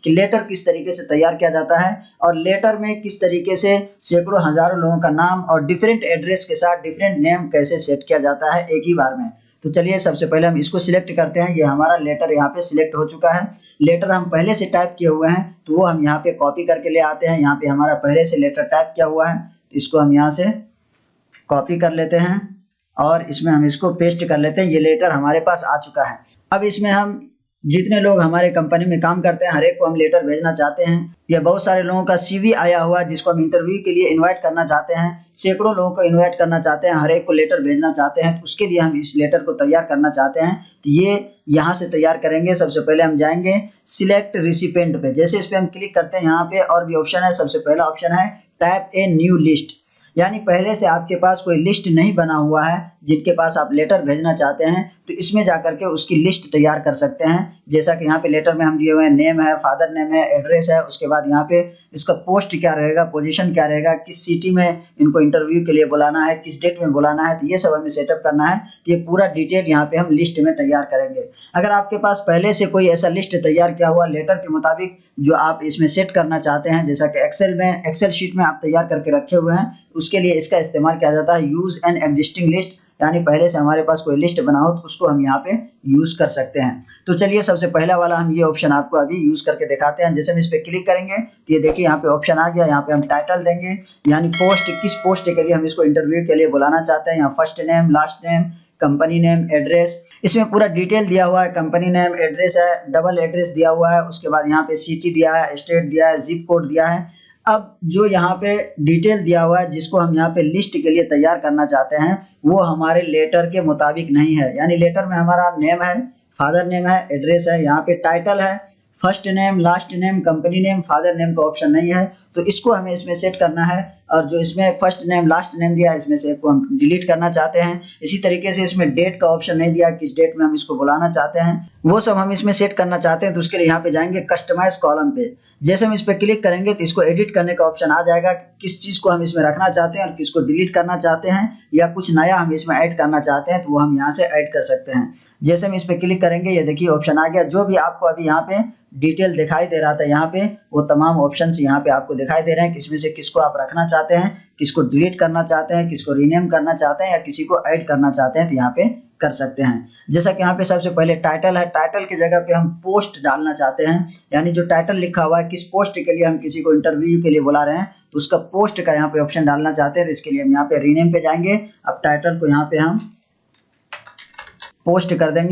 कि लेटर किस तरीके से तैयार किया जाता है और लेटर में किस तरीके से सैकड़ों हजारों लोगों का नाम और डिफरेंट एड्रेस के साथ डिफरेंट नेम कैसे सेट किया जाता है एक ही बार में। तो चलिए सबसे पहले हम इसको सिलेक्ट करते हैं। ये हमारा लेटर यहाँ पे सिलेक्ट हो चुका है। लेटर हम पहले से टाइप किए हुए हैं तो वो हम यहाँ पे कॉपी करके ले आते हैं। यहाँ पे हमारा पहले से लेटर टाइप किया हुआ है तो इसको हम यहाँ से कॉपी कर लेते हैं और इसमें हम इसको पेस्ट कर लेते हैं। ये लेटर हमारे पास आ चुका है। अब इसमें हम जितने लोग हमारे कंपनी में काम करते हैं हर एक को हम लेटर भेजना चाहते हैं। या बहुत सारे लोगों का सीवी आया हुआ जिसको हम इंटरव्यू के लिए इनवाइट करना चाहते हैं, सैकड़ों लोगों को इनवाइट करना चाहते हैं, हर एक को लेटर भेजना चाहते हैं, तो उसके लिए हम इस लेटर को तैयार करना चाहते हैं। तो ये यहाँ से तैयार करेंगे। सबसे पहले हम जाएंगे सिलेक्ट रिसिपेंट पे। जैसे इस पर हम क्लिक करते हैं यहाँ पे और भी ऑप्शन है। सबसे पहला ऑप्शन है टाइप ए न्यू लिस्ट, यानी पहले से आपके पास कोई लिस्ट नहीं बना हुआ है जिनके पास आप लेटर भेजना चाहते हैं, तो इसमें जाकर के उसकी लिस्ट तैयार कर सकते हैं। जैसा कि यहाँ पे लेटर में हम दिए हुए हैं नेम है, फादर नेम है, एड्रेस है, उसके बाद यहाँ पे इसका पोस्ट क्या रहेगा, पोजीशन क्या रहेगा, किस सिटी में इनको इंटरव्यू के लिए बुलाना है, किस डेट में बुलाना है, तो ये सब हमें सेटअप करना है। तो ये पूरा डिटेल यहाँ पे हम लिस्ट में तैयार करेंगे। अगर आपके पास पहले से कोई ऐसा लिस्ट तैयार किया हुआ लेटर के मुताबिक जो आप इसमें सेट करना चाहते हैं, जैसा कि एक्सेल शीट में आप तैयार करके रखे हुए हैं, उसके लिए इसका इस्तेमाल किया जाता है यूज एन एग्जिस्टिंग लिस्ट, यानी पहले से हमारे पास कोई लिस्ट बना हो तो उसको हम यहाँ पे यूज कर सकते हैं। तो चलिए सबसे पहला वाला हम ये ऑप्शन आपको अभी यूज करके दिखाते हैं। जैसे हम इस पे क्लिक करेंगे तो ये देखिए यहाँ पे ऑप्शन आ गया। यहाँ पे हम टाइटल देंगे, यानी पोस्ट, किस पोस्ट के लिए हम इसको इंटरव्यू के लिए बुलाना चाहते हैं। यहाँ first name, last name, company name, address, इसमें पूरा डिटेल दिया हुआ है। कंपनी नेम, एड्रेस है, डबल एड्रेस दिया हुआ है, उसके बाद यहाँ पे सिटी दिया है, स्टेट दिया है, जिप कोड दिया है। अब जो यहाँ पे डिटेल दिया हुआ है जिसको हम यहाँ पे लिस्ट के लिए तैयार करना चाहते हैं वो हमारे लेटर के मुताबिक नहीं है। यानी लेटर में हमारा नेम है, फादर नेम है, एड्रेस है, यहाँ पे टाइटल है, first name, last name, company name, father name का ऑप्शन नहीं है, तो इसको हमें इसमें सेट करना है। और जो इसमें फर्स्ट नेम लास्ट नेम दिया है इसमें से को हम डिलीट करना चाहते हैं। इसी तरीके से इसमें डेट का ऑप्शन नहीं दिया, किस डेट में हम इसको बुलाना चाहते हैं वो सब हम इसमें सेट करना चाहते हैं। तो उसके लिए यहाँ पे जाएंगे कस्टमाइज कॉलम पे। जैसे हम इस पे क्लिक करेंगे तो इसको एडिट करने का ऑप्शन आ जाएगा, किस चीज को हम इसमें रखना चाहते हैं और किसको डिलीट करना चाहते हैं या कुछ नया हम इसमें ऐड करना चाहते हैं तो वो हम यहाँ से ऐड कर सकते हैं। जैसे हम इस पे क्लिक करेंगे ये देखिए ऑप्शन आ गया। जो भी आपको अभी यहाँ पे डिटेल दिखाई दे रहा था यहाँ पे वो तमाम ऑप्शंस यहाँ पे आपको दिखाई दे रहे हैं, किसमें से किसको आप रखना चाहते हैं, किसको डिलीट करना चाहते हैं, किसको रीनेम करना चाहते हैं या किसी को ऐड करना चाहते हैं, तो यहाँ पे कर सकते हैं। जैसा कि यहाँ पे सबसे पहले टाइटल है, टाइटल की जगह पे हम पोस्ट डालना चाहते हैं, यानी जो टाइटल लिखा हुआ है किस पोस्ट के लिए हम किसी को इंटरव्यू के लिए बुला रहे हैं तो उसका पोस्ट का यहाँ पे ऑप्शन डालना चाहते हैं। तो इसके लिए हम यहाँ पे रीनेम पे जाएंगे। अब टाइटल को यहाँ पे हम पोस्ट कर देंगे।